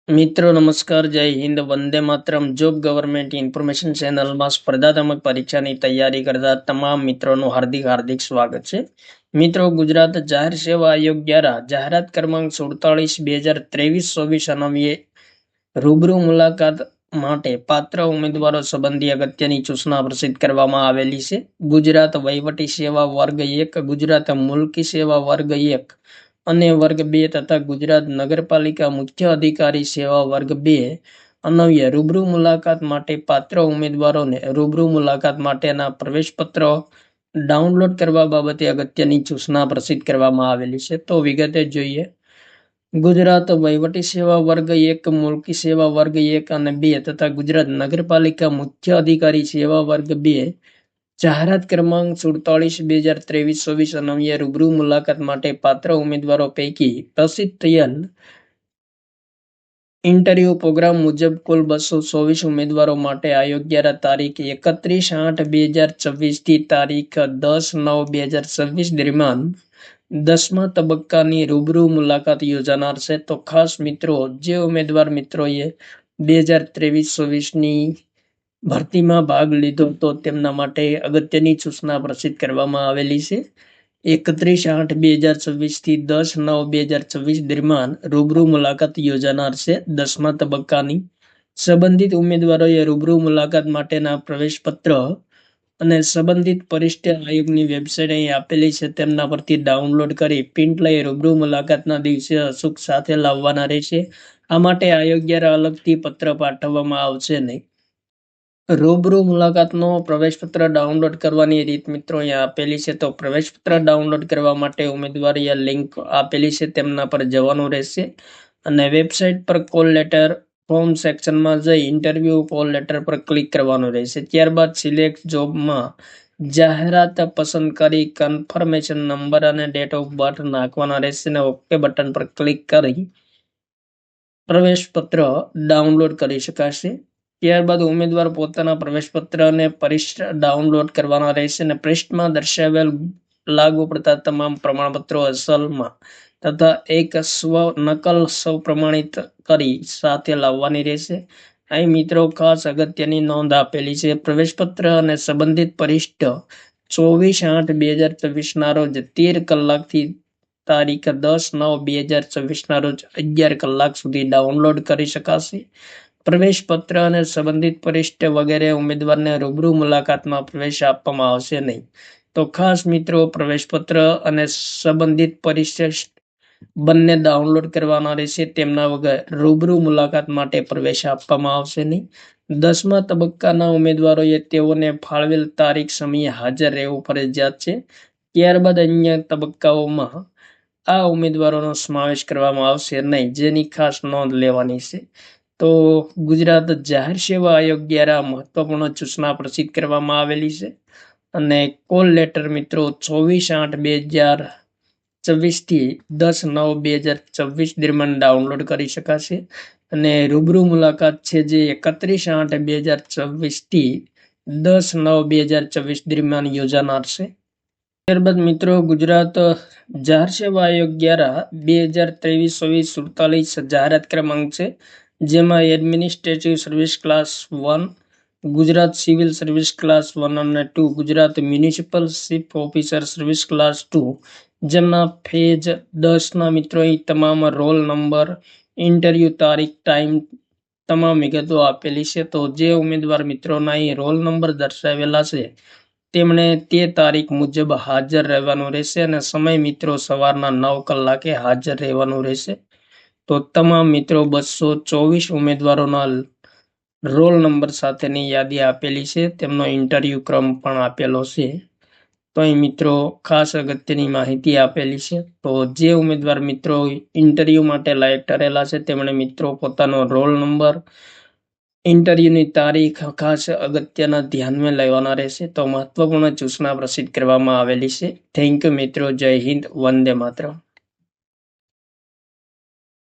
મિત્રો નમસ્કાર, જય Hind, Vande Mataram. Job government information ચેનલમાં સ્પર્ધાત્મક પરીક્ષાની તૈયારી કરતા તમામ મિત્રોનું હાર્દિક હાર્દિક સ્વાગત છે. મિત્રો, ગુજરાત જાહેર સેવા આયોગ દ્વારા જાહેરાત ક્રમાંક 47/2023-24 અન્વયે રૂબરૂ મુલાકાત માટે પાત્ર ઉમેદવારો સંબંધી અગત્યની સૂચના પ્રસિદ્ધ કરવામાં આવેલી છે. ગુજરાત વહીવટી સેવા વર્ગ 1, ગુજરાત મુલ્કી સેવા વર્ગ 1 અને વર્ગ 2 તથા ગુજરાત નગરપાલિકા મુખ્ય અધિકારી સેવા વર્ગ 2 અન્વયે રૂબરૂ મુલાકાત માટે પાત્ર ઉમેદવારોને રૂબરૂ મુલાકાત માટેના પ્રવેશપત્રો ડાઉનલોડ કરવા બાબતે અગત્યની સૂચના પ્રસિદ્ધ કરવામાં આવેલી છે. તો વિગતે જોઈએ. ગુજરાત વહીવટી સેવા વર્ગ 1, મુલ્કી સેવા વર્ગ 1 અને 2 તથા ગુજરાત નગરપાલિકા મુખ્ય અધિકારી સેવા વર્ગ 2 જાહેરાત ક્રમાંક 47/2023-24 અન્વયે રૂબરૂ મુલાકાત માટે પાત્ર ઉમેદવારો પૈકી પ્રસિદ્ધ થયેલ ઇન્ટરવ્યુ પ્રોગ્રામ મુજબ કુલ 224 ઉમેદવારો માટે આયોગ દ્વારા તારીખ 31/8/2024 થી તારીખ 10/9/2026 દરમિયાન 10મા તબક્કાની રૂબરૂ મુલાકાત યોજાનાર છે. તો ખાસ મિત્રો, જે ઉમેદવાર મિત્રોએ 2023-24ની ભરતીમાં ભાગ લીધો તો તેમના માટે અગત્યની સૂચના પ્રસિદ્ધ કરવામાં આવેલી છે. 31/8/2026 થી 10/9/2026 દરમિયાન રૂબરૂ મુલાકાત યોજાનાર છે. 10મા તબક્કાની સંબંધિત ઉમેદવારોએ રૂબરૂ મુલાકાત માટેના પ્રવેશપત્ર અને સંબંધિત પરીક્ષા આયોગની વેબસાઇટ અહીં આપેલી છે તેમના પરથી ડાઉનલોડ કરી પ્રિન્ટ લઈ રૂબરૂ મુલાકાતના દિવસે અચૂક સાથે લાવવાના રહેશે. આ માટે આયોગ દ્વારા અલગથી પત્ર પાઠવવામાં આવશે નહીં. રૂબરૂ મુલાકાતનો પ્રવેશપત્ર ડાઉનલોડ કરવાની રીત મિત્રો અહીંયા આપેલી છે. તો પ્રવેશપત્ર ડાઉનલોડ કરવા માટે ઉમેદવાર અહીંયા લિંક આપેલી છે તેમના પર જવાનું રહેશે અને વેબસાઇટ પર કોલ લેટર ફોર્મ સેક્શનમાં જઈ ઇન્ટરવ્યુ કોલ લેટર પર ક્લિક કરવાનું રહેશે. ત્યારબાદ સિલેક્ટ જોબમાં જાહેરાત પસંદ કરી કન્ફર્મેશન નંબર અને ડેટ ઓફ બર્થ નાખવાના રહેશે અને ઓકે બટન પર ક્લિક કરી પ્રવેશપત્ર ડાઉનલોડ કરી શકાશે. ત્યારબાદ ઉમેદવાર પોતાના પ્રવેશપત્ર અને પરીક્ષા ડાઉનલોડ કરવાના રહેશે અને પૃષ્ઠમાં દર્શાવેલ લાગુ પડતા તમામ પ્રમાણપત્રો અસલમાં તથા એક નકલ સ્વપ્રમાણિત કરી સાથે લાવવાની રહેશે. અહીં મિત્રો ખાસ અગત્યની નોંધ આપેલી છે. પ્રવેશપત્ર અને સંબંધિત પરીક્ષા 24/8/2024 રોજ 13 કલાકથી તારીખ 10/9/2024 રોજ 11 કલાક સુધી ડાઉનલોડ કરી શકાશે. પ્રવેશપત્ર અને સંબંધિત પરીક્ષા વગેરે ઉમેદવારને રૂબરૂ મુલાકાતમાં પ્રવેશ આપવામાં આવશે નહીં. તો ખાસ મિત્રો, પ્રવેશપત્ર અને સંબંધિત પરીક્ષા બંને ડાઉનલોડ કરવાના રહેશે. તેમના વગર રૂબરૂ મુલાકાત માટે પ્રવેશ આપવામાં આવશે નહીં. 10મા તબક્કાના ઉમેદવારોએ તેઓને ફાળવેલ તારીખ સમયે હાજર રહેવું ફરજિયાત છે. ત્યારબાદ અન્ય તબક્કાઓમાં આ ઉમેદવારોનો સમાવેશ કરવામાં આવશે નહીં, જેની ખાસ નોંધ લેવાની છે. તો ગુજરાત જાહેર સેવા આયોગ દ્વારા મહત્વપૂર્ણ સૂચના પ્રસિદ્ધ કરવામાં આવેલી છે અને કોલ લેટર મિત્રો 24/8/2024 થી 10/9/2024 દરમિયાન ડાઉનલોડ કરી શકાશે અને રૂબરૂ મુલાકાત છે જે 31/8/2024 થી 10/9/2024 દરમિયાન યોજાનાર છે. ત્યારબાદ મિત્રો, ગુજરાત જાહેર સેવા આયોગ દ્વારા 2023-24 જાહેરાત ક્રમાંક છે, જેમાં administrative service class 1, Gujarat civil service class 1 અને 2, Gujarat municipal chief officer service class 2, જેમના ફેઝ 10ના મિત્રો તમામ રોલ નંબર, ઇન્ટરવ્યુ તારીખ, ટાઈમ તમામ વિગતો આપેલી છે. તો જે ઉમેદવાર મિત્રોના અહીં રોલ નંબર દર્શાવેલા છે તેમણે તે તારીખ મુજબ હાજર રહેવાનું રહેશે અને સમય મિત્રો સવારના 9 કલાકે હાજર રહેવાનું રહેશે. તો તમામ મિત્રો 224 ઉમેદવારોના રોલ નંબર સાથેની યાદી આપેલી છે, તેમનો ઇન્ટરવ્યુ ક્રમ પણ આપેલો છે. તો અહીં મિત્રો ખાસ અગત્યની માહિતી આપેલી છે. તો જે ઉમેદવાર મિત્રો ઇન્ટરવ્યુ માટે લાયક ઠરેલા છે તેમણે મિત્રો પોતાનો રોલ નંબર, ઇન્ટરવ્યુની તારીખ ખાસ અગત્યના ધ્યાનમાં લેવાના રહેશે. તો મહત્વપૂર્ણ સૂચના પ્રસિદ્ધ કરવામાં આવેલી છે. થેન્ક યુ મિત્રો. જય હિન્દ, વંદે માતરમ.